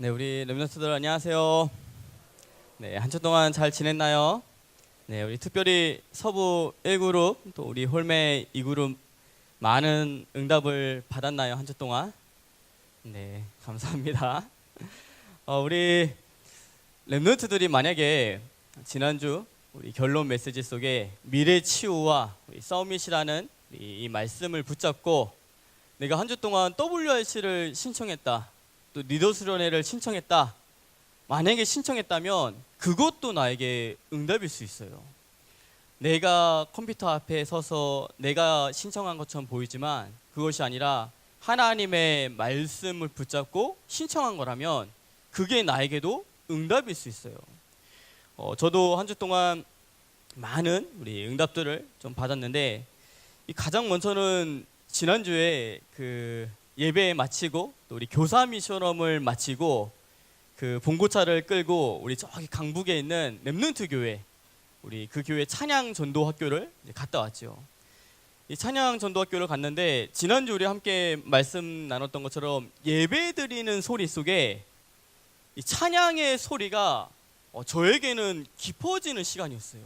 네, 우리 렘넌트들 안녕하세요. 네, 한 주 동안 잘 지냈나요? 네, 우리 특별히 서부 1그룹 또 우리 홀매 2그룹 많은 응답을 받았나요? 한 주 동안? 네, 감사합니다. 우리 렘넌트들이 만약에 지난주 우리 결론 메시지 속에 미래 치유와 우리 서밋이라는 이 말씀을 붙잡고 내가 한 주 동안 WRC를 신청했다. 또 리더 수련회를 신청했다. 만약에 신청했다면 그것도 나에게 응답일 수 있어요. 내가 컴퓨터 앞에 서서 내가 신청한 것처럼 보이지만 그것이 아니라 하나님의 말씀을 붙잡고 신청한 거라면 그게 나에게도 응답일 수 있어요. 저도 한 주 동안 많은 우리 응답들을 좀 받았는데 가장 먼저는 지난주에 그 예배 마치고 또 우리 교사 미션홈을 마치고 그 봉고차를 끌고 우리 저기 강북에 있는 렘넌트 교회 우리 그 교회 찬양 전도 학교를 갔다 왔죠. 이 찬양 전도 학교를 갔는데 지난주 우리 함께 말씀 나눴던 것처럼 예배 드리는 소리 속에 이 찬양의 소리가 저에게는 깊어지는 시간이었어요.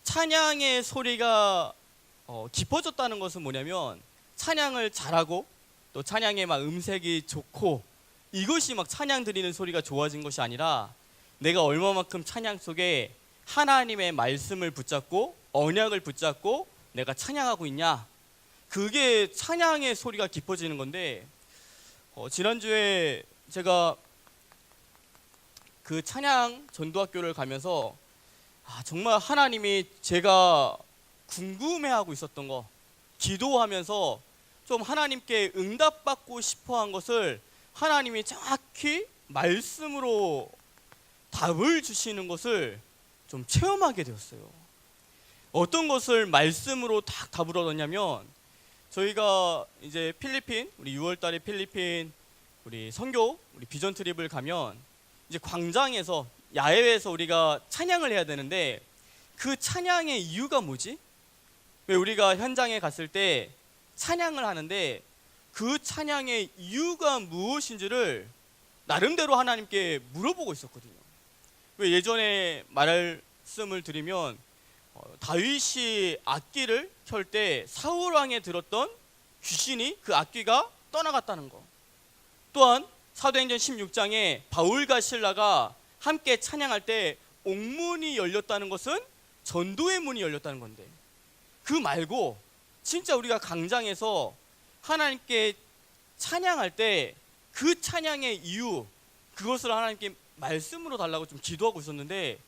찬양의 소리가 깊어졌다는 것은 뭐냐면 찬양을 잘하고 또 찬양의 막 음색이 좋고 이것이 막 찬양 드리는 소리가 좋아진 것이 아니라 내가 얼마만큼 찬양 속에 하나님의 말씀을 붙잡고 언약을 붙잡고 내가 찬양하고 있냐, 그게 찬양의 소리가 깊어지는 건데 지난주에 제가 그 찬양 전도학교를 가면서 정말 하나님이 제가 궁금해하고 있었던 거, 기도하면서 좀 하나님께 응답받고 싶어한 것을 하나님이 정확히 말씀으로 답을 주시는 것을 좀 체험하게 되었어요. 어떤 것을 말씀으로 딱 답을 얻었냐면 저희가 이제 필리핀 우리 6월달에 필리핀 우리 선교 우리 비전 트립을 가면 이제 광장에서 야외에서 우리가 찬양을 해야 되는데 그 찬양의 이유가 뭐지? 왜 우리가 현장에 갔을 때 찬양을 하는데 그 찬양의 이유가 무엇인지를 나름대로 하나님께 물어보고 있었거든요. 왜 예전에 말씀을 드리면 다윗이 악기를 켤 때 사울 왕에 들었던 귀신이 그 악기가 떠나갔다는 거. 또한 사도행전 16장에 바울과 실라가 함께 찬양할 때 옥문이 열렸다는 것은 전도의 문이 열렸다는 건데, 그 말고 진짜 우리가 광장에서 하나님께 찬양할 때 그 찬양의 이유, 그것을 하나님께 말씀으로 달라고 좀 기도하고 있었는데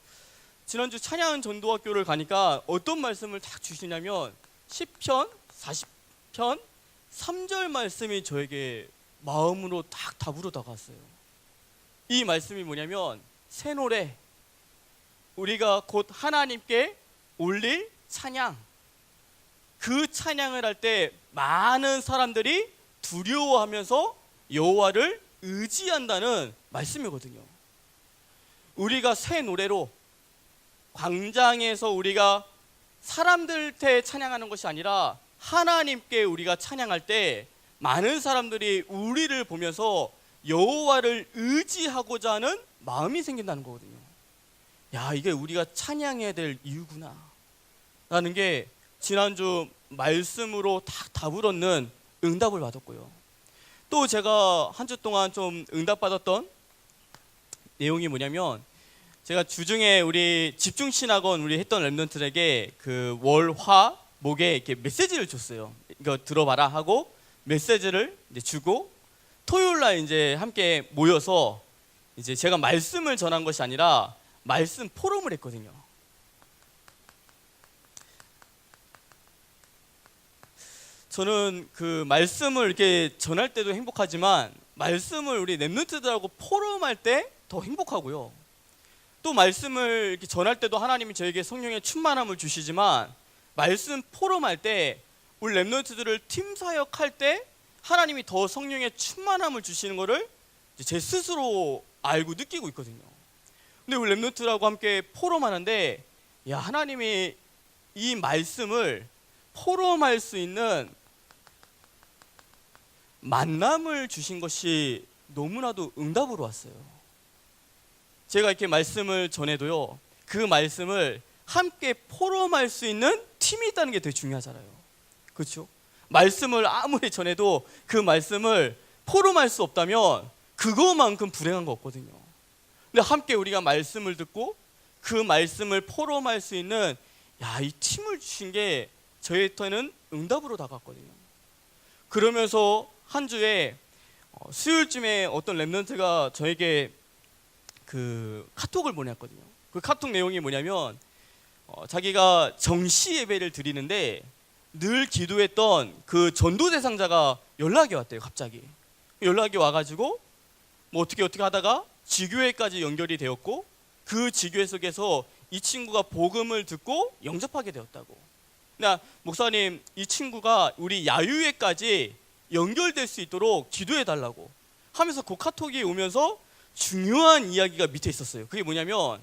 지난주 찬양 전도학교를 가니까 어떤 말씀을 딱 주시냐면 시편 40편 3절 말씀이 저에게 마음으로 딱 답으로 다가왔어요. 이 말씀이 뭐냐면 새 노래, 우리가 곧 하나님께 올릴 찬양, 그 찬양을 할 때 많은 사람들이 두려워하면서 여호와를 의지한다는 말씀이거든요. 우리가 새 노래로 광장에서 우리가 사람들한테 찬양하는 것이 아니라 하나님께 우리가 찬양할 때 많은 사람들이 우리를 보면서 여호와를 의지하고자 하는 마음이 생긴다는 거거든요. 야, 이게 우리가 찬양해야 될 이유구나 라는 게 지난주 말씀으로 딱 답을 얻는 응답을 받았고요. 또 제가 한 주 동안 좀 응답받았던 내용이 뭐냐면 제가 주중에 우리 집중신학원 우리 했던 렘넌트들에게 그 월, 화, 목에 이렇게 메시지를 줬어요. 이거 들어봐라 하고 메시지를 이제 주고 토요일 날 이제 함께 모여서 이제 제가 말씀을 전한 것이 아니라 말씀 포럼을 했거든요. 저는 그 말씀을 이렇게 전할 때도 행복하지만 말씀을 우리 렘넌트들하고 포럼할 때 더 행복하고요. 또 말씀을 이렇게 전할 때도 하나님이 저에게 성령의 충만함을 주시지만 말씀 포럼할 때 우리 렘넌트들을 팀 사역할 때 하나님이 더 성령의 충만함을 주시는 것을 제 스스로 알고 느끼고 있거든요. 근데 우리 렘넌트들하고 함께 포럼하는데 야, 하나님이 이 말씀을 포럼할 수 있는 만남을 주신 것이 너무나도 응답으로 왔어요. 제가 이렇게 말씀을 전해도요, 그 말씀을 함께 포럼할 수 있는 팀이 있다는 게 되게 중요하잖아요. 그렇죠? 말씀을 아무리 전해도 그 말씀을 포럼할 수 없다면 그거만큼 불행한 거 없거든요. 근데 함께 우리가 말씀을 듣고 그 말씀을 포럼할 수 있는 이 팀을 주신 게 저희한테는 응답으로 다가왔거든요. 그러면서 한 주에 수요일쯤에 어떤 랩런트가 저에게 그 카톡을 보냈거든요. 그 카톡 내용이 뭐냐면 자기가 정시 예배를 드리는데 늘 기도했던 그 전도 대상자가 연락이 왔대요. 갑자기 연락이 와가지고 뭐 어떻게 하다가 지교회까지 연결이 되었고, 그 지교회 속에서 이 친구가 복음을 듣고 영접하게 되었다고. 나 목사님, 이 친구가 우리 야유회까지 연결될 수 있도록 기도해 달라고 하면서 그 카톡이 오면서 중요한 이야기가 밑에 있었어요. 그게 뭐냐면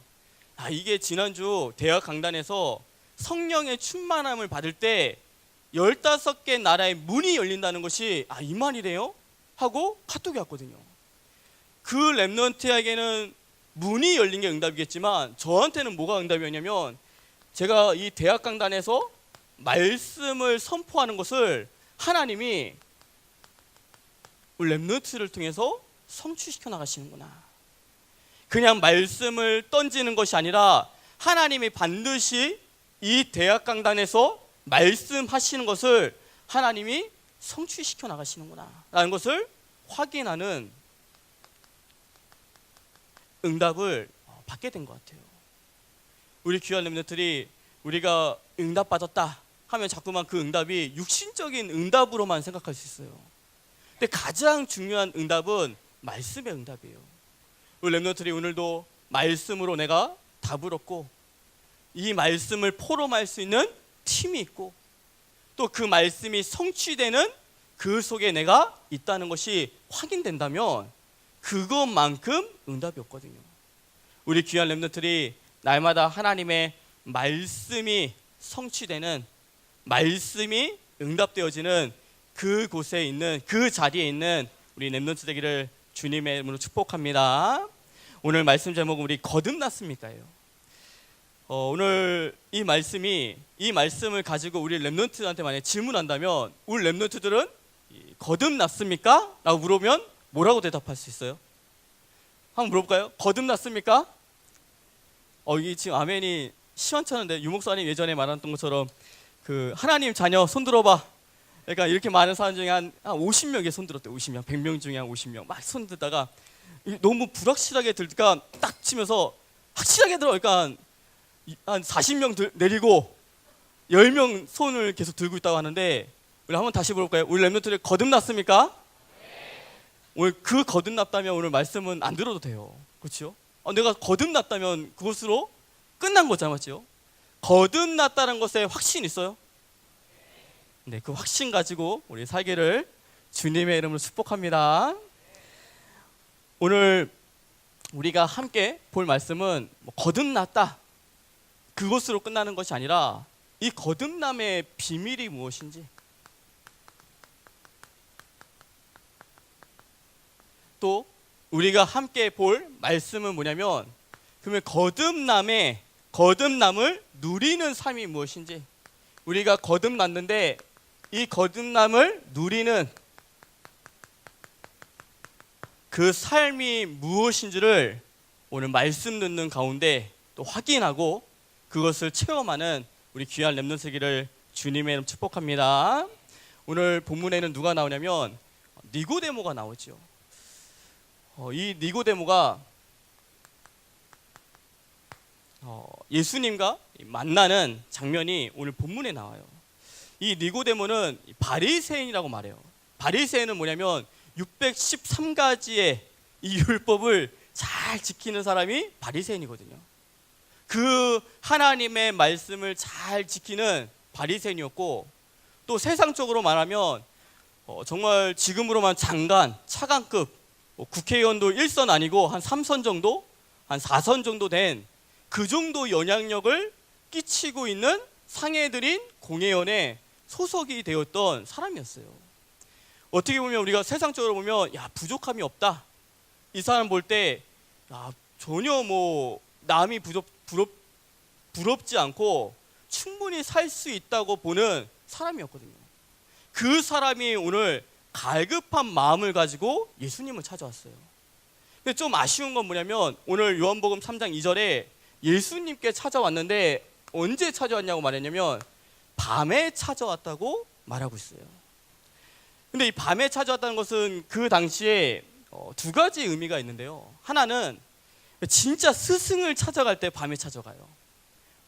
이게 지난주 대학 강단에서 성령의 충만함을 받을 때 15개 나라의 문이 열린다는 것이 이 말이래요? 하고 카톡이 왔거든요. 그 랩런트에게는 문이 열린 게 응답이겠지만 저한테는 뭐가 응답이었냐면, 제가 이 대학 강단에서 말씀을 선포하는 것을 하나님이 우리 랩런트를 통해서 성취시켜 나가시는구나. 그냥 말씀을 던지는 것이 아니라 하나님이 반드시 이 대학 강단에서 말씀하시는 것을 하나님이 성취시켜 나가시는구나 라는 것을 확인하는 응답을 받게 된 것 같아요. 우리 귀한 렘넌트들이 우리가 응답받았다 하면 자꾸만 그 응답이 육신적인 응답으로만 생각할 수 있어요. 근데 가장 중요한 응답은 말씀의 응답이에요. 우리 렘넌트들이 오늘도 말씀으로 내가 답을 얻고 이 말씀을 포럼할 수 있는 팀이 있고 또 그 말씀이 성취되는 그 속에 내가 있다는 것이 확인된다면 그것만큼 응답이 없거든요. 우리 귀한 렘넌트들이 날마다 하나님의 말씀이 성취되는, 말씀이 응답되어지는 그곳에 있는, 그 자리에 있는 우리 렘넌트 되기를 주님의 이름으로 축복합니다. 오늘 말씀 제목은 우리 거듭났습니까예요. 오늘 이 말씀을 가지고 우리 렘넌트한테 만약에 질문한다면 우리 렘넌트들은 거듭났습니까? 라고 물으면 뭐라고 대답할 수 있어요? 한번 물어볼까요? 거듭났습니까? 이게 지금 아멘이 시원찮은데, 유목사님 예전에 말했던 것처럼 그 하나님 자녀 손 들어봐. 그러니까 이렇게 많은 사람 중에 한 50명이 손 들었대요. 50명, 100명 중에 한 50명 막 손 들다가 너무 불확실하게 들니까 딱 치면서 확실하게 들어. 그러니까 한 40명 내리고 10명 손을 계속 들고 있다고 하는데, 우리 한번 다시 볼까요? 우리 렘넌트들 거듭났습니까? 오늘 그 거듭났다면 오늘 말씀은 안 들어도 돼요. 그렇죠? 내가 거듭났다면 그것으로 끝난 거잖아요. 맞죠? 거듭났다는 것에 확신 있어요? 네, 그 확신 가지고 우리 살기를 주님의 이름으로 축복합니다. 오늘 우리가 함께 볼 말씀은 거듭났다, 그것으로 끝나는 것이 아니라 이 거듭남의 비밀이 무엇인지, 또 우리가 함께 볼 말씀은 뭐냐면, 그러면 거듭남을 누리는 삶이 무엇인지, 우리가 거듭났는데 이 거듭남을 누리는 그 삶이 무엇인지를 오늘 말씀 듣는 가운데 또 확인하고 그것을 체험하는 우리 귀한 렘넌트 되기를 주님의 이름 축복합니다. 오늘 본문에는 누가 나오냐면 니고데모가 나오죠. 이 니고데모가 예수님과 만나는 장면이 오늘 본문에 나와요. 이 니고데모는 바리새인이라고 말해요. 바리새인은 뭐냐면 613가지의 이 율법을 잘 지키는 사람이 바리새인이거든요. 그 하나님의 말씀을 잘 지키는 바리새인이었고, 또 세상적으로 말하면 정말 지금으로만 장관, 차관급, 국회의원도 1선 아니고 한 3선 정도, 한 4선 정도 된 그 정도 영향력을 끼치고 있는 상해들인 공회원에 소속이 되었던 사람이었어요. 어떻게 보면 우리가 세상적으로 보면 부족함이 없다, 이 사람 볼 때 전혀 뭐 남이 부럽지 않고 충분히 살 수 있다고 보는 사람이었거든요. 그 사람이 오늘 갈급한 마음을 가지고 예수님을 찾아왔어요. 근데 좀 아쉬운 건 뭐냐면 오늘 요한복음 3장 2절에 예수님께 찾아왔는데 언제 찾아왔냐고 말했냐면 밤에 찾아왔다고 말하고 있어요. 근데 이 밤에 찾아왔다는 것은 그 당시에 두 가지 의미가 있는데요. 하나는 진짜 스승을 찾아갈 때 밤에 찾아가요.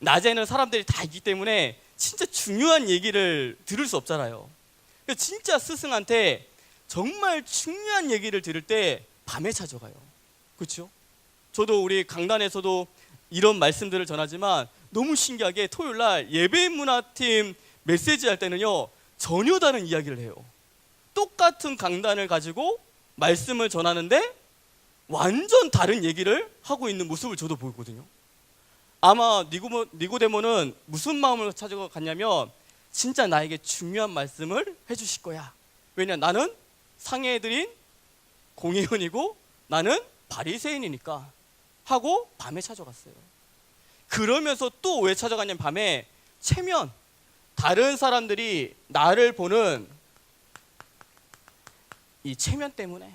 낮에는 사람들이 다 있기 때문에 진짜 중요한 얘기를 들을 수 없잖아요. 진짜 스승한테 정말 중요한 얘기를 들을 때 밤에 찾아가요. 그렇죠? 저도 우리 강단에서도 이런 말씀들을 전하지만 너무 신기하게 토요일날 예배문화팀 메시지 할 때는요 전혀 다른 이야기를 해요. 똑같은 강단을 가지고 말씀을 전하는데 완전 다른 얘기를 하고 있는 모습을 저도 보거든요. 아마 니고데모는 무슨 마음을 찾아갔냐면 진짜 나에게 중요한 말씀을 해주실 거야. 왜냐, 나는 상해해드린 공회원이고 나는 바리새인이니까 하고 밤에 찾아갔어요. 그러면서 또 왜 찾아갔냐면 밤에 체면, 다른 사람들이 나를 보는 이 체면 때문에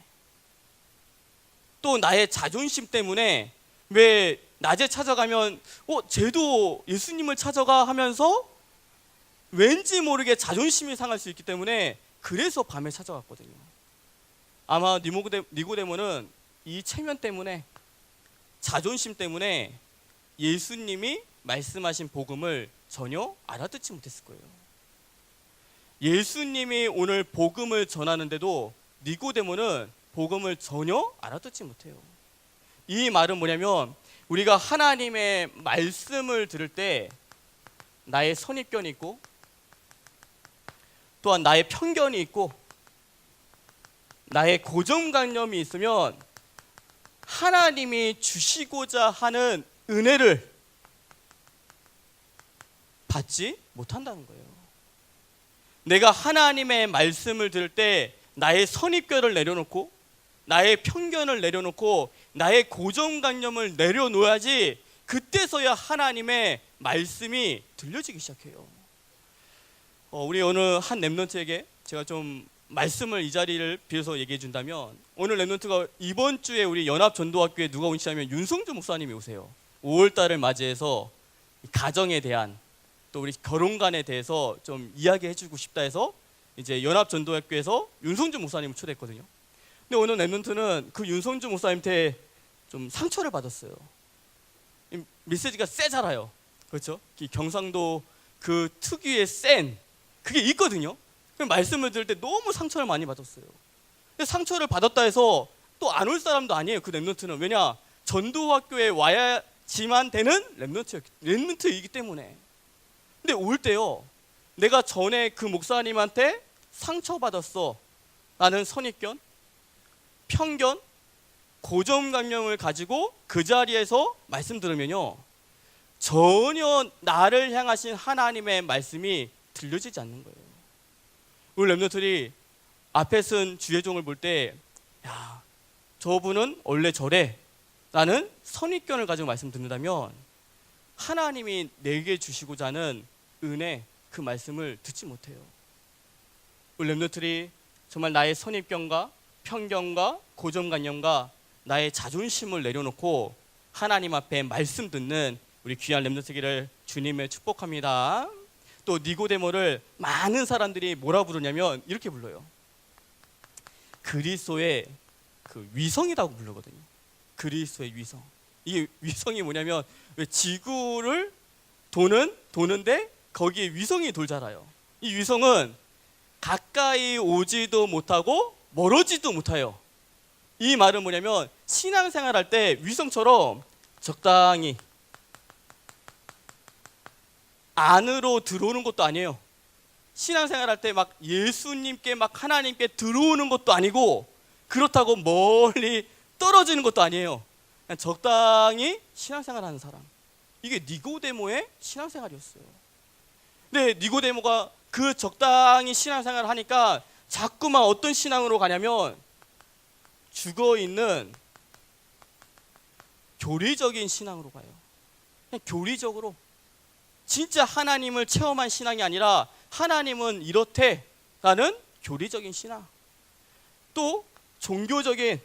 또 나의 자존심 때문에 왜 낮에 찾아가면 쟤도 예수님을 찾아가 하면서 왠지 모르게 자존심이 상할 수 있기 때문에 그래서 밤에 찾아갔거든요. 아마 니고데모는 이 체면 때문에 자존심 때문에 예수님이 말씀하신 복음을 전혀 알아듣지 못했을 거예요. 예수님이 오늘 복음을 전하는데도 니고데모는 복음을 전혀 알아듣지 못해요. 이 말은 뭐냐면 우리가 하나님의 말씀을 들을 때 나의 선입견이 있고 또한 나의 편견이 있고 나의 고정관념이 있으면 하나님이 주시고자 하는 은혜를 받지 못한다는 거예요. 내가 하나님의 말씀을 들을 때 나의 선입견을 내려놓고 나의 편견을 내려놓고 나의 고정관념을 내려놓아야지 그때서야 하나님의 말씀이 들려지기 시작해요. 우리 어느 한 랩런트에게 제가 좀 말씀을 이 자리를 빌어서 얘기해 준다면 오늘 랩런트가 이번 주에 우리 연합전도학교에 누가 오시냐면 윤성주 목사님이 오세요. 5월달을 맞이해서 가정에 대한 또 우리 결혼관에 대해서 좀 이야기해 주고 싶다 해서 이제 연합전도학교에서 윤성주 목사님을 초대했거든요. 근데 오늘 랩런트는 그 윤성주 목사님한테 좀 상처를 받았어요. 메시지가 세잖아요. 그렇죠? 경상도 그 특유의 센 그게 있거든요. 말씀을 들을 때 너무 상처를 많이 받았어요. 근데 상처를 받았다 해서 또 안 올 사람도 아니에요. 그 랩런트는. 왜냐? 전도학교에 와야지만 되는 랩런트이기 때문에. 근데 올 때요. 내가 전에 그 목사님한테 상처받았어 라는 선입견, 편견, 고정관념을 가지고 그 자리에서 말씀 들으면요. 전혀 나를 향하신 하나님의 말씀이 들려지지 않는 거예요. 우리 랩런트들이 앞에 쓴 주의종을 볼 때 야, 저분은 원래 저래 라는 선입견을 가지고 말씀 듣는다면 하나님이 내게 주시고자 하는 은혜 그 말씀을 듣지 못해요. 우리 랩런트들이 정말 나의 선입견과 편견과 고정관념과 나의 자존심을 내려놓고 하나님 앞에 말씀 듣는 우리 귀한 랩런트기를 주님의 축복합니다. 또 니고데모를 많은 사람들이 뭐라 부르냐면 이렇게 불러요. 그리스도의 그 위성이라고 부르거든요. 그리스도의 위성. 이게 위성이 뭐냐면 왜 지구를 도는데 거기에 위성이 돌잖아요. 이 위성은 가까이 오지도 못하고 멀어지도 못해요. 이 말은 뭐냐면 신앙생활 할 때 위성처럼 적당히 안으로 들어오는 것도 아니에요. 신앙생활 할 때 막 예수님께 막 하나님께 들어오는 것도 아니고 그렇다고 멀리 떨어지는 것도 아니에요. 그냥 적당히 신앙생활 하는 사람. 이게 니고데모의 신앙생활이었어요. 근데 니고데모가 그 적당히 신앙생활을 하니까 자꾸만 어떤 신앙으로 가냐면 죽어있는 교리적인 신앙으로 가요. 그냥 교리적으로 진짜 하나님을 체험한 신앙이 아니라 하나님은 이렇대라는 교리적인 신앙, 또 종교적인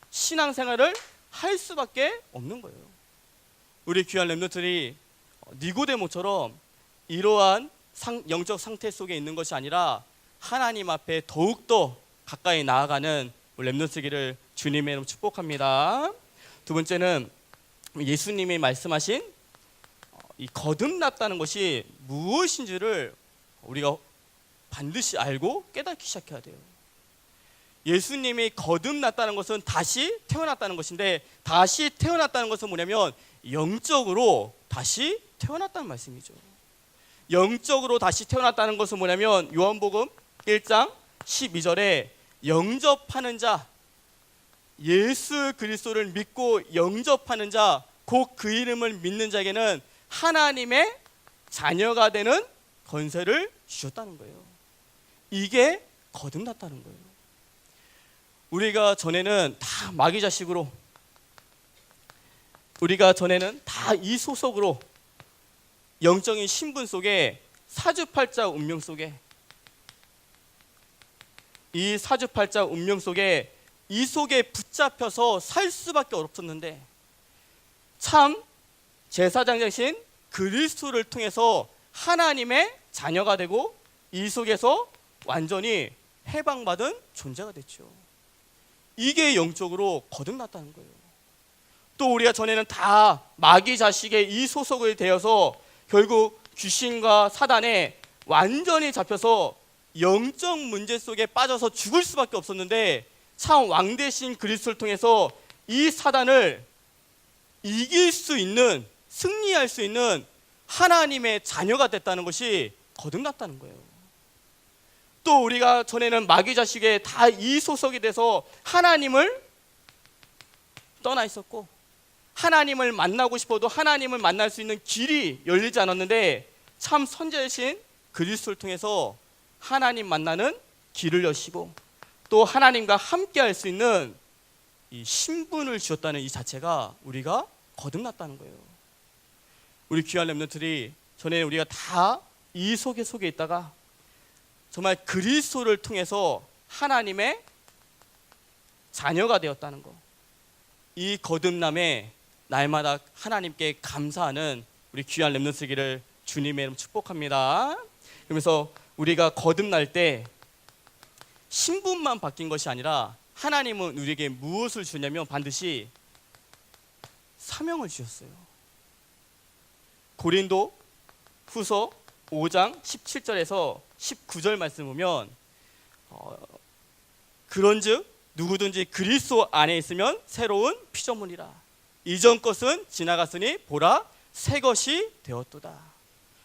신앙생활을 할 수밖에 없는 거예요. 우리 귀한 렘넌트들이 니고데모처럼 이러한 영적 상태 속에 있는 것이 아니라 하나님 앞에 더욱더 가까이 나아가는 렘넌트기를 주님의 이름으로 축복합니다. 두 번째는 예수님이 말씀하신 이 거듭났다는 것이 무엇인지를 우리가 반드시 알고 깨닫기 시작해야 돼요. 예수님이 거듭났다는 것은 다시 태어났다는 것인데, 다시 태어났다는 것은 뭐냐면 영적으로 다시 태어났다는 말씀이죠. 영적으로 다시 태어났다는 것은 뭐냐면 요한복음 1장 12절에 영접하는 자, 예수 그리스도를 믿고 영접하는 자, 곧 그 이름을 믿는 자에게는 하나님의 자녀가 되는 권세를 주셨다는 거예요. 이게 거듭났다는 거예요. 우리가 전에는 다 마귀 자식으로, 우리가 전에는 다 이 소속으로 영적인 신분 속에, 사주팔자 운명 속에, 이 사주팔자 운명 속에 이 속에 붙잡혀서 살 수밖에 없었는데, 참 제사장 되신 그리스도를 통해서 하나님의 자녀가 되고 이 속에서 완전히 해방받은 존재가 됐죠. 이게 영적으로 거듭났다는 거예요. 또 우리가 전에는 다 마귀 자식의 이 소속이 되어서 결국 귀신과 사단에 완전히 잡혀서 영적 문제 속에 빠져서 죽을 수밖에 없었는데, 참 왕 대신 그리스도를 통해서 이 사단을 이길 수 있는, 승리할 수 있는 하나님의 자녀가 됐다는 것이 거듭났다는 거예요. 또 우리가 전에는 마귀 자식에 다 이 소속이 돼서 하나님을 떠나 있었고, 하나님을 만나고 싶어도 하나님을 만날 수 있는 길이 열리지 않았는데, 참 선지자이신 그리스도를 통해서 하나님 만나는 길을 여시고 또 하나님과 함께 할 수 있는 이 신분을 주셨다는 이 자체가 우리가 거듭났다는 거예요. 우리 귀한 렘넌트들이 전에 우리가 다 이 속에 있다가 정말 그리스도를 통해서 하나님의 자녀가 되었다는 것, 이 거듭남에 날마다 하나님께 감사하는 우리 귀한 렘넌트기를 주님의 이름 축복합니다. 그러면서 우리가 거듭날 때 신분만 바뀐 것이 아니라 하나님은 우리에게 무엇을 주냐면 반드시 사명을 주셨어요. 고린도 후서 5장 17절에서 19절 말씀 보면 그런즉 누구든지 그리스도 안에 있으면 새로운 피조물이라, 이전 것은 지나갔으니 보라 새 것이 되었도다.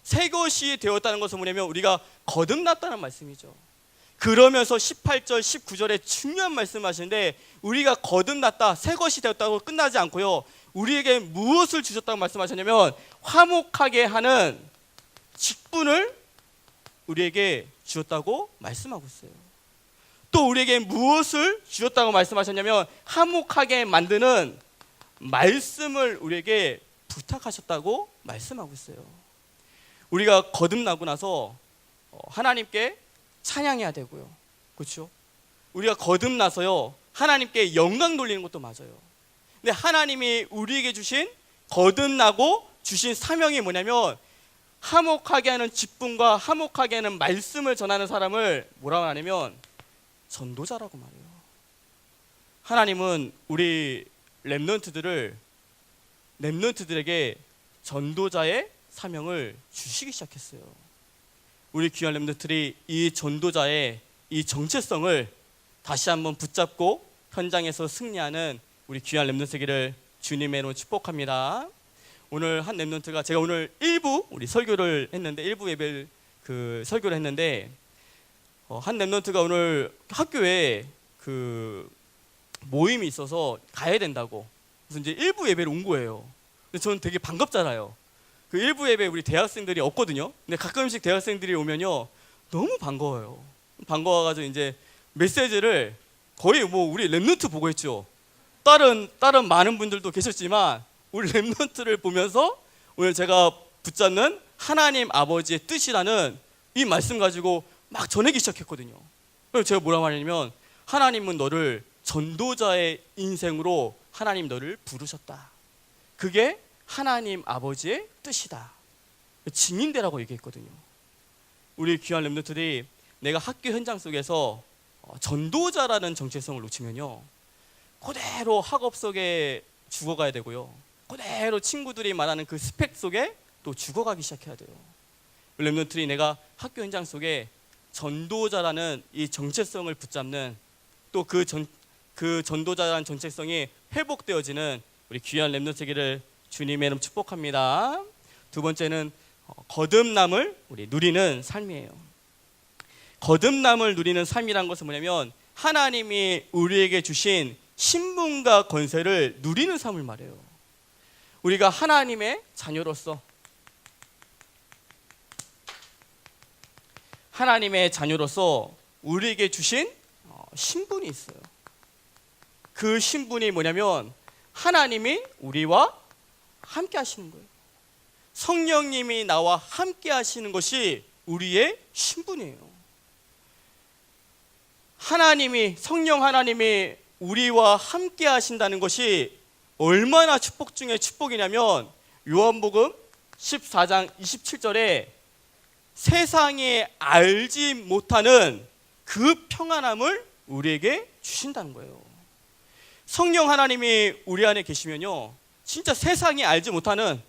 새 것이 되었다는 것은 뭐냐면 우리가 거듭났다는 말씀이죠. 그러면서 18절 19절에 중요한 말씀하시는데, 우리가 거듭났다, 새 것이 되었다고 끝나지 않고요, 우리에게 무엇을 주셨다고 말씀하셨냐면 화목하게 하는 직분을 우리에게 주셨다고 말씀하고 있어요. 또 우리에게 무엇을 주셨다고 말씀하셨냐면 화목하게 만드는 말씀을 우리에게 부탁하셨다고 말씀하고 있어요. 우리가 거듭나고 나서 하나님께 찬양해야 되고요, 그렇죠? 우리가 거듭나서요 하나님께 영광 돌리는 것도 맞아요. 근데 하나님이 우리에게 주신, 거듭나고 주신 사명이 뭐냐면 화목하게 하는 직분과 화목하게 하는 말씀을 전하는 사람을 뭐라고 하냐면 전도자라고 말해요. 하나님은 우리 렘넌트들에게 전도자의 사명을 주시기 시작했어요. 우리 귀한 렘넌트들이 이 전도자의 이 정체성을 다시 한번 붙잡고 현장에서 승리하는 우리 귀한 렘넌트기를 주님의 이름으로 축복합니다. 오늘 한 렘넌트가, 제가 오늘 일부 우리 설교를 했는데, 일부 예배를 설교를 했는데, 한 렘넌트가 오늘 학교에 모임이 있어서 가야 된다고, 그래서 이제 일부 예배를 온 거예요. 근데 저는 되게 반갑잖아요. 그 일부 예배 우리 대학생들이 없거든요. 근데 가끔씩 대학생들이 오면요 너무 반가워요. 반가워가지고 이제 메시지를 거의 우리 렘넌트 보고 했죠. 다른 많은 분들도 계셨지만 우리 렘넌트를 보면서 오늘 제가 붙잡는 하나님 아버지의 뜻이라는 이 말씀 가지고 막 전하기 시작했거든요. 그래서 제가 뭐라 말하냐면, 하나님은 너를 전도자의 인생으로 하나님 너를 부르셨다. 그게 하나님 아버지의 뜻이다. 증인되라고 얘기했거든요. 우리 귀한 렘넌트들이 내가 학교 현장 속에서 전도자라는 정체성을 놓치면요, 그대로 학업 속에 죽어가야 되고요, 그대로 친구들이 말하는 그 스펙 속에 또 죽어가기 시작해야 돼요. 렘넌트들이 내가 학교 현장 속에 전도자라는 이 정체성을 붙잡는, 또 그 전도자라는 정체성이 회복되어지는 우리 귀한 렘넌트기를 주님의 이름 축복합니다. 두 번째는 거듭남을 우리 누리는 삶이에요. 거듭남을 누리는 삶이란 것은 뭐냐면, 하나님이 우리에게 주신 신분과 권세를 누리는 삶을 말해요. 우리가 하나님의 자녀로서 우리에게 주신 신분이 있어요. 그 신분이 뭐냐면, 하나님이 우리와 함께 하시는 거예요. 성령님이 나와 함께 하시는 것이 우리의 신분이에요. 성령 하나님이 우리와 함께 하신다는 것이 얼마나 축복 중에 축복이냐면, 요한복음 14장 27절에 세상이 알지 못하는 그 평안함을 우리에게 주신다는 거예요. 성령 하나님이 우리 안에 계시면요, 진짜 세상이 알지 못하는,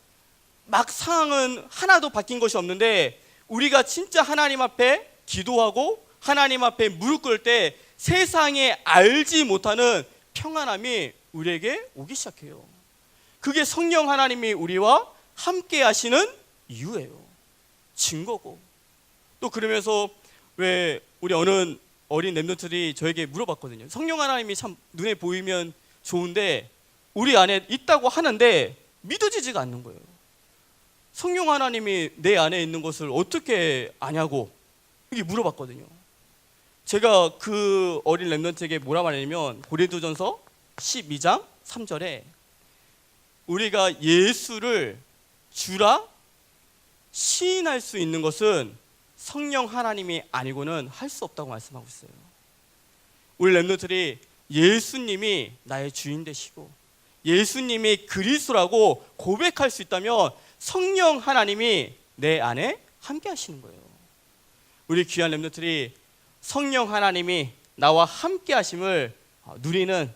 막 상황은 하나도 바뀐 것이 없는데 우리가 진짜 하나님 앞에 기도하고 하나님 앞에 무릎 꿇을 때 세상에 알지 못하는 평안함이 우리에게 오기 시작해요. 그게 성령 하나님이 우리와 함께 하시는 이유예요. 증거고. 또 그러면서 왜 우리 어느 어린 렘넌트들이 저에게 물어봤거든요. 성령 하나님이 참 눈에 보이면 좋은데 우리 안에 있다고 하는데 믿어지지가 않는 거예요. 성령 하나님이 내 안에 있는 것을 어떻게 아냐고 이렇게 물어봤거든요. 제가 그 어린 렘넌트에게 뭐라 말했냐면, 고린도전서 12장 3절에 우리가 예수를 주라 시인할 수 있는 것은 성령 하나님이 아니고는 할 수 없다고 말씀하고 있어요. 우리 렘넌트들이 예수님이 나의 주인 되시고 예수님이 그리스도라고 고백할 수 있다면 성령 하나님이 내 안에 함께 하시는 거예요. 우리 귀한 렘넌트들이 성령 하나님이 나와 함께 하심을 누리는,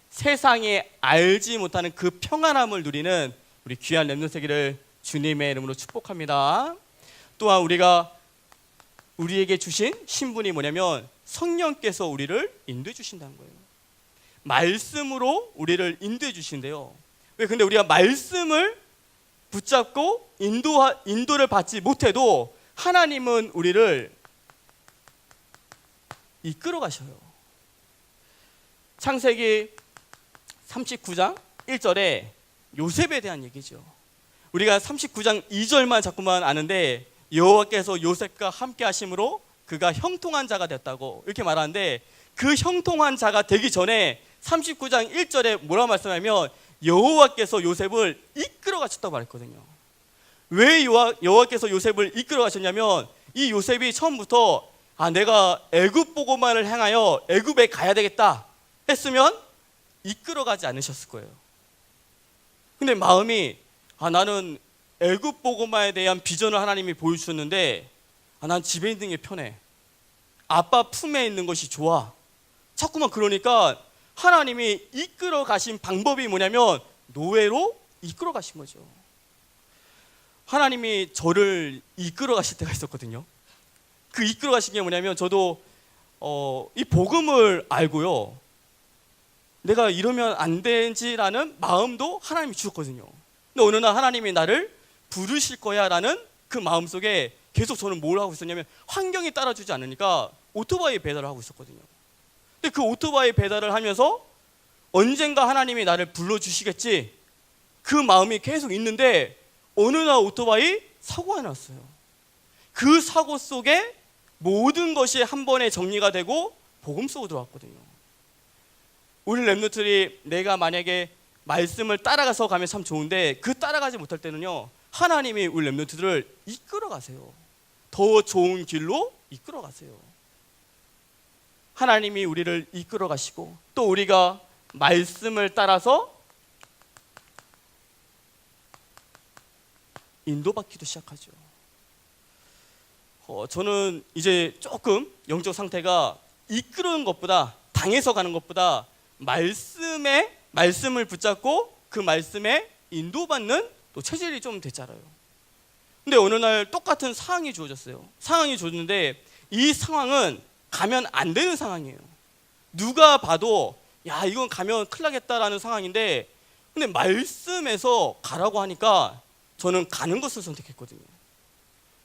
세상에 알지 못하는 그 평안함을 누리는 우리 귀한 렘넌트기를 주님의 이름으로 축복합니다. 또한 우리에게 주신 신분이 뭐냐면, 성령께서 우리를 인도해 주신다는 거예요. 말씀으로 우리를 인도해 주신대요. 왜? 근데 우리가 말씀을 붙잡고 인도를 받지 못해도 하나님은 우리를 이끌어 가셔요. 창세기 39장 1절에 요셉에 대한 얘기죠. 우리가 39장 2절만 자꾸만 아는데, 여호와께서 요셉과 함께 하심으로 그가 형통한 자가 됐다고 이렇게 말하는데, 그 형통한 자가 되기 전에 39장 1절에 뭐라고 말씀하냐면, 여호와께서 요셉을 이끌어 가셨다고 말했거든요. 왜 여호와께서 요셉을 이끌어 가셨냐면, 이 요셉이 처음부터 내가 애굽 보고만을 행하여 애굽에 가야 되겠다 했으면 이끌어 가지 않으셨을 거예요. 근데 마음이 나는 애굽 보고마에 대한 비전을 하나님이 보여주셨는데 난 집에 있는 게 편해, 아빠 품에 있는 것이 좋아, 자꾸만 그러니까 하나님이 이끌어 가신 방법이 뭐냐면 노예로 이끌어 가신 거죠. 하나님이 저를 이끌어 가실 때가 있었거든요. 그 이끌어 가신 게 뭐냐면, 저도 이 복음을 알고요, 내가 이러면 안 되지라는 마음도 하나님이 주셨거든요. 근데 어느 날 하나님이 나를 부르실 거야 라는 그 마음속에 계속 저는 뭘 하고 있었냐면, 환경이 따라주지 않으니까 오토바이 배달을 하고 있었거든요. 근데 그 오토바이 배달을 하면서 언젠가 하나님이 나를 불러주시겠지, 그 마음이 계속 있는데 어느 날 오토바이 사고가 났어요. 그 사고 속에 모든 것이 한 번에 정리가 되고 복음 속으로 들어왔거든요. 우리 렘넌트들이 내가 만약에 말씀을 따라가서 가면 참 좋은데 그 따라가지 못할 때는요, 하나님이 우리 렘넌트들을 이끌어 가세요. 더 좋은 길로 이끌어 가세요. 하나님이 우리를 이끌어 가시고 또 우리가 말씀을 따라서 인도받기도 시작하죠. 저는 이제 조금 영적 상태가 이끄는 것보다, 당해서 가는 것보다 말씀을 붙잡고 그 말씀에 인도받는 또 체질이 좀 됐잖아요. 근데 어느 날 똑같은 상황이 주어졌어요. 상황이 주어졌는데 이 상황은 가면 안 되는 상황이에요. 누가 봐도 야, 이건 가면 큰일 나겠다라는 상황인데, 근데 말씀에서 가라고 하니까 저는 가는 것을 선택했거든요.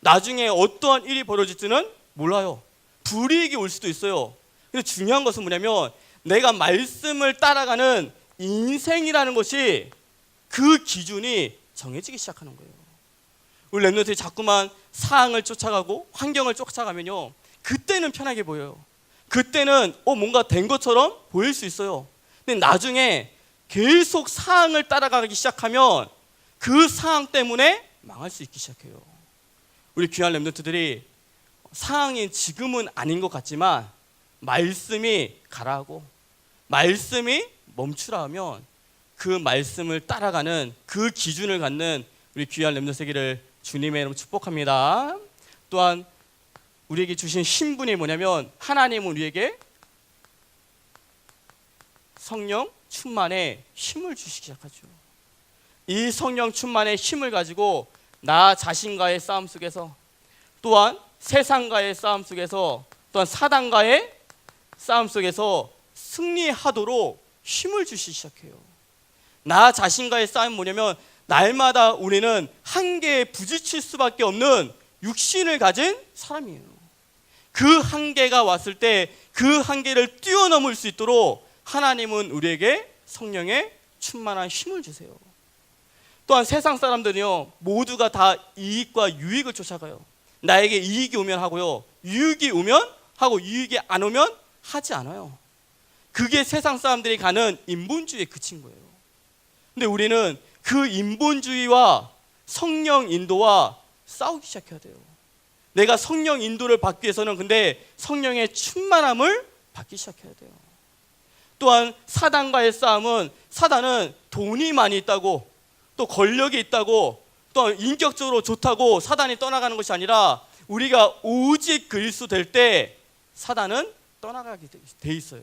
나중에 어떠한 일이 벌어질지는 몰라요. 불이익이 올 수도 있어요. 근데 중요한 것은 뭐냐면 내가 말씀을 따라가는 인생이라는 것이, 그 기준이 정해지기 시작하는 거예요. 우리 렘넌트들이 자꾸만 사항을 쫓아가고 환경을 쫓아가면요, 그때는 편하게 보여요. 그때는 뭔가 된 것처럼 보일 수 있어요. 근데 나중에 계속 사항을 따라가기 시작하면 그 상황 때문에 망할 수 있기 시작해요. 우리 귀한 렘넌트들이 상황이 지금은 아닌 것 같지만 말씀이 가라고, 말씀이 멈추라 하면 그 말씀을 따라가는 그 기준을 갖는 우리 귀한 렘넌트 되기를 주님의 이름으로 축복합니다. 또한 우리에게 주신 신분이 뭐냐면, 하나님은 우리에게 성령 충만의 힘을 주시기 시작하죠. 이 성령 충만의 힘을 가지고 나 자신과의 싸움 속에서, 또한 세상과의 싸움 속에서, 또한 사단과의 싸움 속에서 승리하도록 힘을 주시기 시작해요. 나 자신과의 싸움이 뭐냐면, 날마다 우리는 한계에 부딪힐 수밖에 없는 육신을 가진 사람이에요. 그 한계가 왔을 때 그 한계를 뛰어넘을 수 있도록 하나님은 우리에게 성령의 충만한 힘을 주세요. 또한 세상 사람들은요, 모두가 다 이익과 유익을 쫓아가요. 나에게 이익이 오면 하고요, 유익이 오면 하고, 유익이 안 오면 하지 않아요. 그게 세상 사람들이 가는 인본주의에 그친 거예요. 근데 우리는 그 인본주의와 성령 인도와 싸우기 시작해야 돼요. 내가 성령 인도를 받기 위해서는 근데 성령의 충만함을 받기 시작해야 돼요. 또한 사단과의 싸움은, 사단은 돈이 많이 있다고, 또 권력이 있다고, 또 인격적으로 좋다고 사단이 떠나가는 것이 아니라, 우리가 오직 그리스도 될 때 사단은 떠나가게 돼 있어요.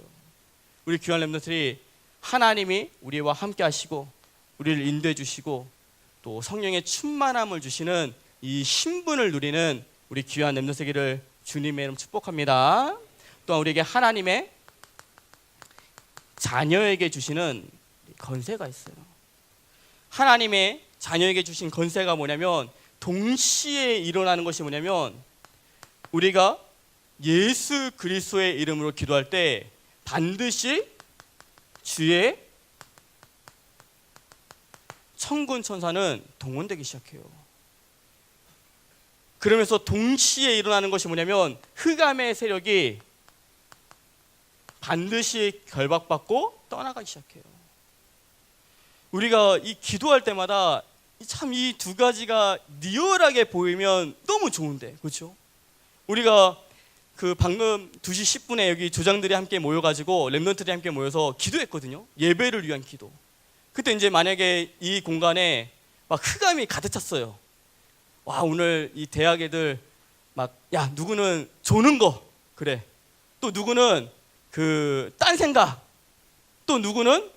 우리 귀한 렘넌트들이 하나님이 우리와 함께 하시고 우리를 인도해 주시고 또 성령의 충만함을 주시는 이 신분을 누리는 우리 귀한 렘넌트 되기를 주님의 이름 축복합니다. 또한 우리에게 하나님의 자녀에게 주시는 건세가 있어요. 하나님의 자녀에게 주신 건세가 뭐냐면, 동시에 일어나는 것이 뭐냐면, 우리가 예수 그리스도의 이름으로 기도할 때 반드시 주의 천군 천사는 동원되기 시작해요. 그러면서 동시에 일어나는 것이 뭐냐면, 흑암의 세력이 반드시 결박받고 떠나가기 시작해요. 우리가 이 기도할 때마다 참 이 두 가지가 리얼하게 보이면 너무 좋은데, 그렇죠? 우리가 그 방금 2시 10분에 여기 조장들이 함께 모여가지고 렘넌트들이 함께 모여서 기도했거든요. 예배를 위한 기도. 그때 이제 만약에 이 공간에 막 흑암이 가득 찼어요. 와, 오늘 이 대학 애들 막, 야, 누구는 조는 거 그래, 또 누구는 그 딴 생각, 또 누구는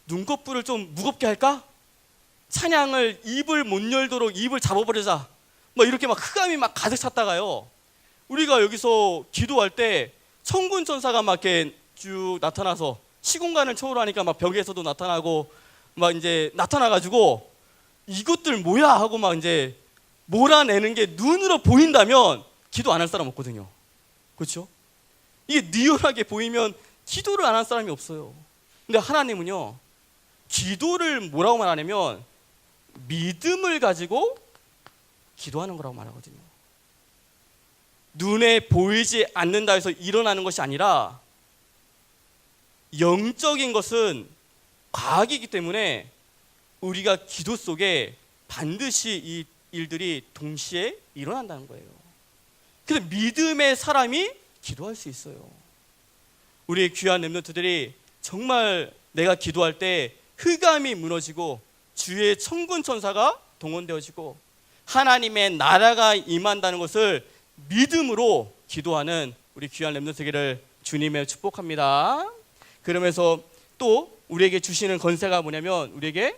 눈꺼풀을 좀 무겁게 할까? 찬양을 입을 못 열도록 입을 잡아버리자. 뭐 이렇게 막 흑암이 막 가득 찼다가요, 우리가 여기서 기도할 때 천군 천사가 막 이렇게 쭉 나타나서 시공간을 초월하니까 막 벽에서도 나타나고 막 이제 나타나가지고 이것들 뭐야 하고 막 이제 몰아내는 게 눈으로 보인다면 기도 안 할 사람 없거든요. 그렇죠? 이게 리얼하게 보이면 기도를 안 할 사람이 없어요. 근데 하나님은요, 기도를 뭐라고 말하냐면 믿음을 가지고 기도하는 거라고 말하거든요. 눈에 보이지 않는다 해서 일어나는 것이 아니라, 영적인 것은 과학이기 때문에 우리가 기도 속에 반드시 이 일들이 동시에 일어난다는 거예요. 그래서 믿음의 사람이 기도할 수 있어요. 우리 귀한 렘넌트들이 정말 내가 기도할 때 흑암이 무너지고 주의 천군 천사가 동원되어지고 하나님의 나라가 임한다는 것을 믿음으로 기도하는 우리 귀한 렘넌트들을 주님의 축복합니다. 그러면서 또 우리에게 주시는 건세가 뭐냐면 우리에게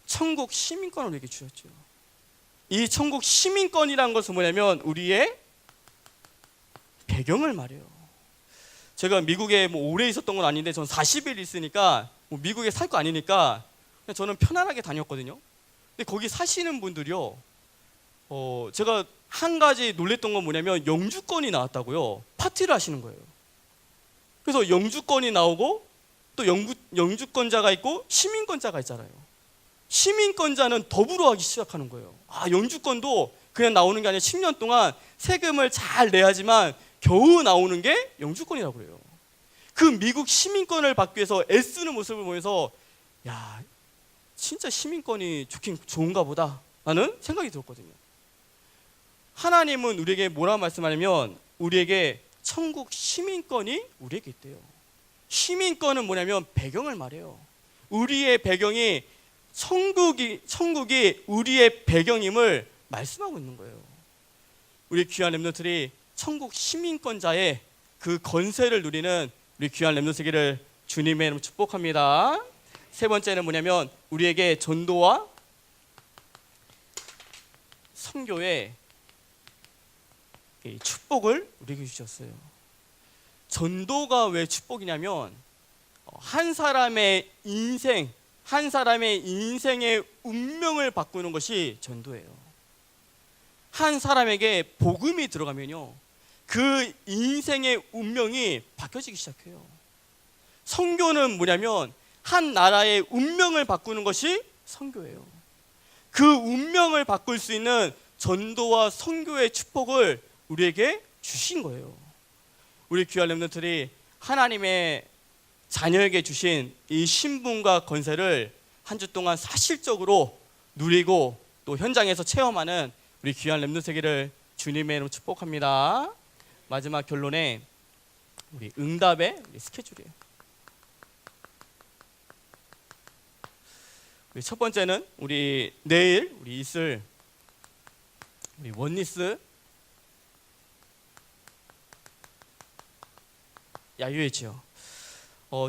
천국 시민권을 우리에게 주셨죠. 이 천국 시민권이라는 것은 뭐냐면 우리의 배경을 말해요. 제가 미국에 뭐 오래 있었던 건 아닌데 전 40일 있으니까 뭐 미국에 살 거 아니니까 그냥 저는 편안하게 다녔거든요. 근데 거기 사시는 분들이요, 제가 한 가지 놀랬던 건 뭐냐면 영주권이 나왔다고요. 파티를 하시는 거예요. 그래서 영주권이 나오고 또 영주권자가 있고 시민권자가 있잖아요. 시민권자는 더불어 하기 시작하는 거예요. 영주권도 그냥 나오는 게 아니라 10년 동안 세금을 잘 내야지만 겨우 나오는 게 영주권이라고 그래요. 그 미국 시민권을 받기 위해서 애쓰는 모습을 보면서 야, 진짜 시민권이 좋긴 좋은가 보다 라는 생각이 들었거든요. 하나님은 우리에게 뭐라 말씀하냐면 우리에게 천국 시민권이 우리에게 있대요. 시민권은 뭐냐면 배경을 말해요. 우리의 배경이 천국이 우리의 배경임을 말씀하고 있는 거예요. 우리 귀한 렘넌트들이 천국 시민권자의 그 건세를 누리는 우리 귀한 렘넌트들을 주님의 이름으로 축복합니다. 세 번째는 뭐냐면 우리에게 전도와 선교의 축복을 우리에게 주셨어요. 전도가 왜 축복이냐면 한 사람의 인생의 운명을 바꾸는 것이 전도예요. 한 사람에게 복음이 들어가면요, 그 인생의 운명이 바뀌어지기 시작해요. 선교는 뭐냐면 한 나라의 운명을 바꾸는 것이 선교예요. 그 운명을 바꿀 수 있는 전도와 선교의 축복을 우리에게 주신 거예요. 우리 귀한 렘넌트들이 하나님의 자녀에게 주신 이 신분과 건세를 한 주 동안 사실적으로 누리고 또 현장에서 체험하는 우리 귀한 렘넌트들을 주님의 이름으로 축복합니다. 마지막 결론에 우리 응답의 스케줄이에요. 우리 첫 번째는 우리 내일 우리 있을 우리 원리스 야유회지요.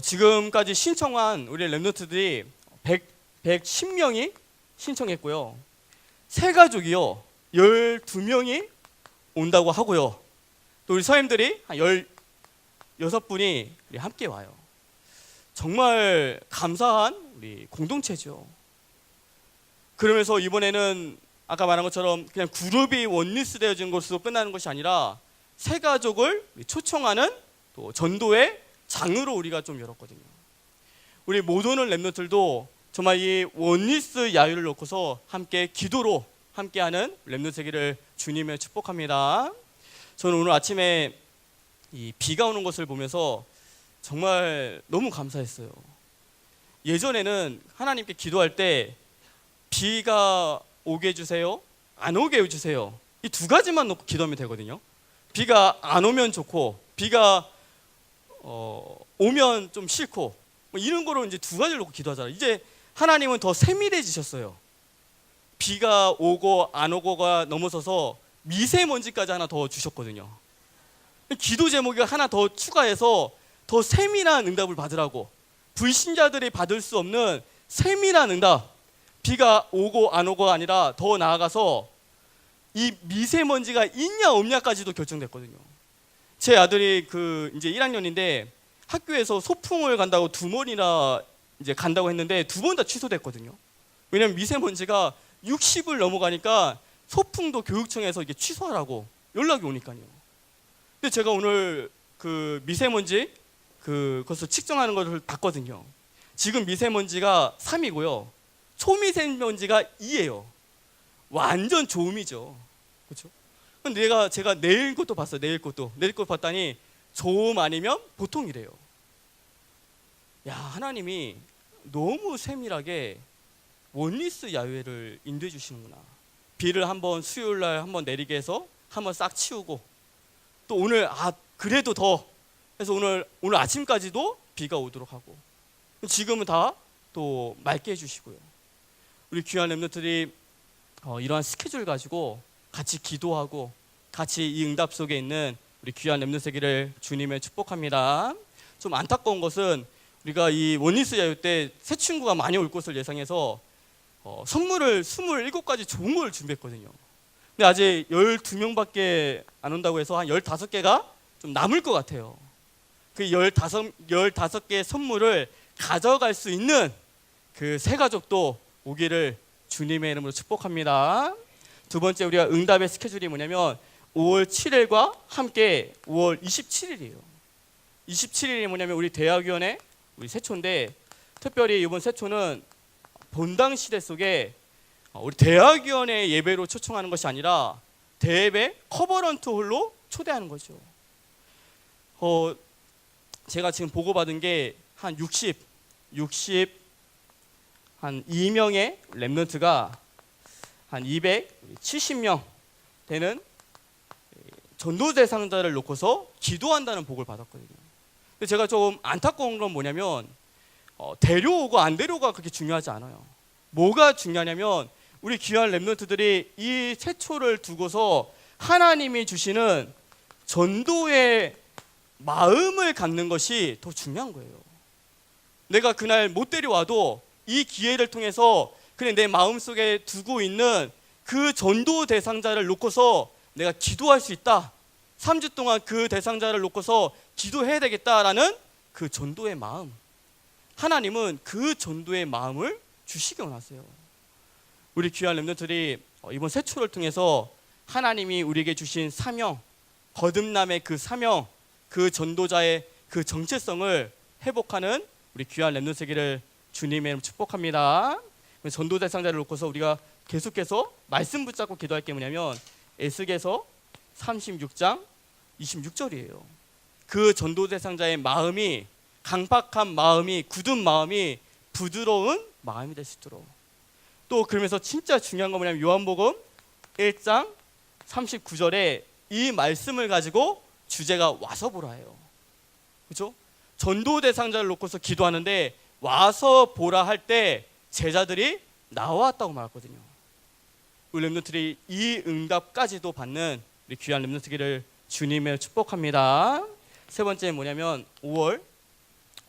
지금까지 신청한 우리 렘넌트들이 110명이 신청했고요. 세 가족이요 12명이 온다고 하고요. 또 우리 선생님들이 한 16분이 함께 와요. 정말 감사한 우리 공동체죠. 그러면서 이번에는 아까 말한 것처럼 그냥 그룹이 원리스 되어진 것으로 끝나는 것이 아니라 세 가족을 초청하는 또 전도의 장으로 우리가 좀 열었거든요. 우리 못 오는 렘넌트들도 정말 이 원리스 야유를 놓고서 함께 기도로 함께하는 렘넌트 세기를 주님의 축복합니다. 저는 오늘 아침에 이 비가 오는 것을 보면서 정말 너무 감사했어요. 예전에는 하나님께 기도할 때 비가 오게 해주세요, 안 오게 해주세요, 이 두 가지만 놓고 기도하면 되거든요. 비가 안 오면 좋고 비가 오면 좀 싫고 뭐 이런 거로 이제 두 가지를 놓고 기도하잖아요. 이제 하나님은 더 세밀해지셨어요. 비가 오고 안 오고가 넘어서서 미세먼지까지 하나 더 주셨거든요. 기도 제목이 하나 더 추가해서 더 세밀한 응답을 받으라고, 불신자들이 받을 수 없는 세밀한 응답, 비가 오고 안 오고가 아니라 더 나아가서 이 미세먼지가 있냐 없냐까지도 결정됐거든요. 제 아들이 이제 1학년인데 학교에서 소풍을 간다고 2번이나 이제 간다고 했는데 2번 다 취소됐거든요. 왜냐면 미세먼지가 60을 넘어가니까 소풍도 교육청에서 이게 취소하라고 연락이 오니까요. 근데 제가 오늘 그 미세먼지 그것을 측정하는 것을 봤거든요. 지금 미세먼지가 3이고요. 초미세먼지가 2예요. 완전 좋음이죠. 그렇죠? 근데 제가 내일 것도 봤어요. 내일 것 봤더니 좋음 아니면 보통이래요. 야, 하나님이 너무 세밀하게 원리스 야훼를 인도해 주시는구나. 비를 한번 수요일 날 한번 내리게 해서 한번 싹 치우고, 또 오늘 그래도 더 해서 오늘 아침까지도 비가 오도록 하고, 지금은 다 또 맑게 해주시고요. 우리 귀한 렘넌트들이 이러한 스케줄 가지고 같이 기도하고 같이 이 응답 속에 있는 우리 귀한 렘넌트 세기를 주님의 축복합니다. 좀 안타까운 것은 우리가 이 원리스 야훼 때 새 친구가 많이 올 것을 예상해서 선물을 27가지 좋은 걸 준비했거든요. 근데 아직 12명밖에 안 온다고 해서 한 15개가 좀 남을 것 같아요. 그 15개의 선물을 가져갈 수 있는 그 세 가족도 오기를 주님의 이름으로 축복합니다. 두 번째, 우리가 응답의 스케줄이 뭐냐면 5월 7일과 함께 5월 27일이에요. 27일이 뭐냐면 우리 대학위원회 우리 세초인데, 특별히 이번 세초는 본당 시대 속에 우리 대학위원회 예배로 초청하는 것이 아니라 대예배 커버넌트 홀로 초대하는 거죠. 제가 지금 보고받은 게 한 2명의 렘넌트가 한 270명 되는 전도 대상자를 놓고서 기도한다는 복을 받았거든요. 근데 제가 좀 안타까운 건 뭐냐면 데려오고 안 데려오가 그렇게 중요하지 않아요. 뭐가 중요하냐면 우리 귀한 렘넌트들이 이 세초를 두고서 하나님이 주시는 전도의 마음을 갖는 것이 더 중요한 거예요. 내가 그날 못 데려와도 이 기회를 통해서 그냥 내 마음속에 두고 있는 그 전도 대상자를 놓고서 내가 기도할 수 있다. 3주 동안 그 대상자를 놓고서 기도해야 되겠다라는 그 전도의 마음. 하나님은 그 전도의 마음을 주시기 원하세요. 우리 귀한 렘넌트들이 이번 세초를 통해서 하나님이 우리에게 주신 사명, 거듭남의 그 사명, 그 전도자의 그 정체성을 회복하는 우리 귀한 렘넌트 세기를 주님의 이름 축복합니다. 전도 대상자를 놓고서 우리가 계속해서 말씀 붙잡고 기도할 게 뭐냐면 에스겔서 36장 26절이에요. 그 전도 대상자의 마음이, 강팍한 마음이, 굳은 마음이 부드러운 마음이 될 수 있도록. 또 그러면서 진짜 중요한 건 뭐냐면 요한복음 1장 39절에 이 말씀을 가지고 주제가 와서 보라 해요. 그렇죠? 전도 대상자를 놓고서 기도하는데 와서 보라 할 때 제자들이 나왔다고 말했거든요. 우리 렘넌트들이 이 응답까지도 받는 우리 귀한 렘넌트기를 주님의 축복합니다. 세 번째 뭐냐면 5월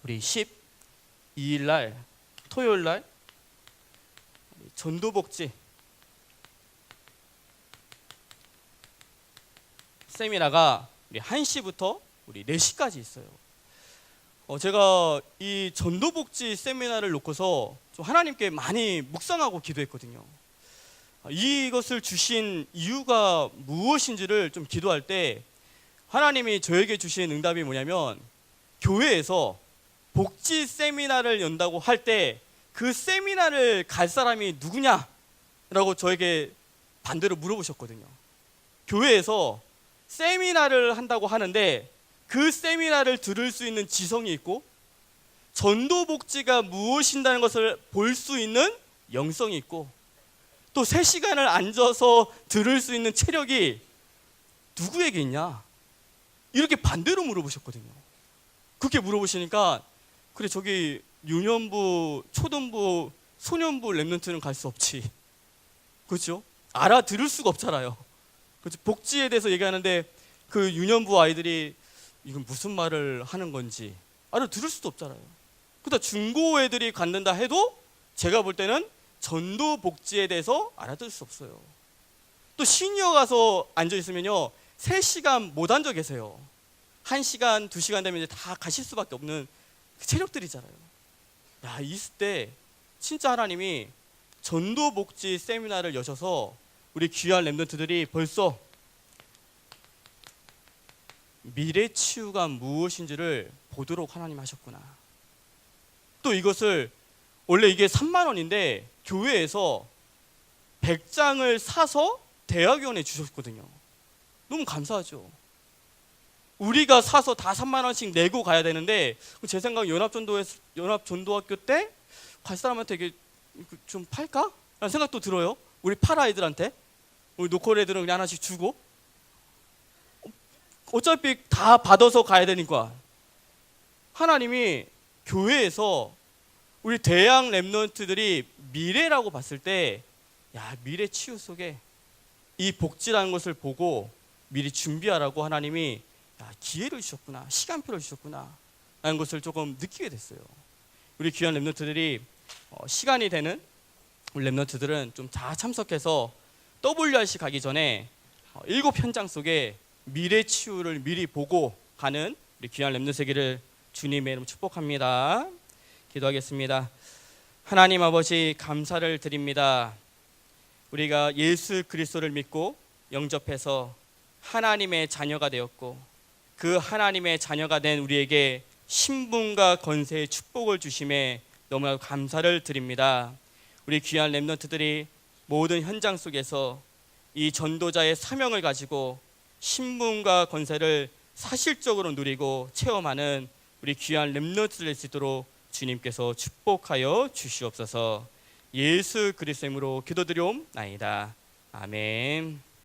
우리 12일 날 토요일 날 전도복지 세미나가 우리 1시부터 우리 4시까지 있어요. 제가 이 전도복지 세미나를 놓고서 좀 하나님께 많이 묵상하고 기도했거든요. 이것을 주신 이유가 무엇인지를 좀 기도할 때 하나님이 저에게 주신 응답이 뭐냐면 교회에서 복지 세미나를 연다고 할 때 그 세미나를 갈 사람이 누구냐라고 저에게 반대로 물어보셨거든요. 교회에서 세미나를 한다고 하는데 그 세미나를 들을 수 있는 지성이 있고 전도복지가 무엇인다는 것을 볼 수 있는 영성이 있고 또 3시간을 앉아서 들을 수 있는 체력이 누구에게 있냐? 이렇게 반대로 물어보셨거든요. 그렇게 물어보시니까 그래 저기 유년부, 초등부, 소년부 렘넌트는 갈 수 없지. 그렇죠? 알아들을 수가 없잖아요. 그렇죠? 복지에 대해서 얘기하는데 그 유년부 아이들이 이건 무슨 말을 하는 건지 알아들을 수도 없잖아요. 그러다 중고 애들이 갖는다 해도 제가 볼 때는 전도 복지에 대해서 알아들을 수 없어요. 또 시니어 가서 앉아 있으면요 3시간 못 앉아 계세요. 1시간, 2시간 되면 이제 다 가실 수밖에 없는 그 체력들이잖아요. 야, 있을 때 진짜 하나님이 전도 복지 세미나를 여셔서 우리 귀한 렘넌트들이 벌써 미래 치유가 무엇인지를 보도록 하나님 하셨구나. 또 이것을 원래 이게 3만 원인데 교회에서 100장을 사서 대학위원회에 주셨거든요. 너무 감사하죠. 우리가 사서 다 3만 원씩 내고 가야 되는데 제 생각 연합전도학교 때 갈 사람한테 이게 좀 팔까? 라는 생각도 들어요. 우리 팔아 애들한테, 우리 노컬 애들은 그냥 하나씩 주고 어차피 다 받아서 가야 되니까. 하나님이 교회에서 우리 대학 렘넌트들이 미래라고 봤을 때, 야, 미래 치유 속에 이 복지라는 것을 보고 미리 준비하라고 하나님이 기회를 주셨구나, 시간표를 주셨구나 라는 것을 조금 느끼게 됐어요. 우리 귀한 렘넌트들이 시간이 되는 우리 렘넌트들은 좀 다 참석해서 WRC 가기 전에 7현장 속에 미래 치유를 미리 보고 가는 우리 귀한 렘넌트 세기를 주님의 이름 축복합니다. 기도하겠습니다. 하나님 아버지, 감사를 드립니다. 우리가 예수 그리스도를 믿고 영접해서 하나님의 자녀가 되었고, 그 하나님의 자녀가 된 우리에게 신분과 권세의 축복을 주심에 너무나 감사를 드립니다. 우리 귀한 렘넌트들이 모든 현장 속에서 이 전도자의 사명을 가지고 신분과 권세를 사실적으로 누리고 체험하는 우리 귀한 렘넌트들 될 수 있도록 주님께서 축복하여 주시옵소서. 예수 그리스도의 이름으로 기도드리옵나이다. 아멘.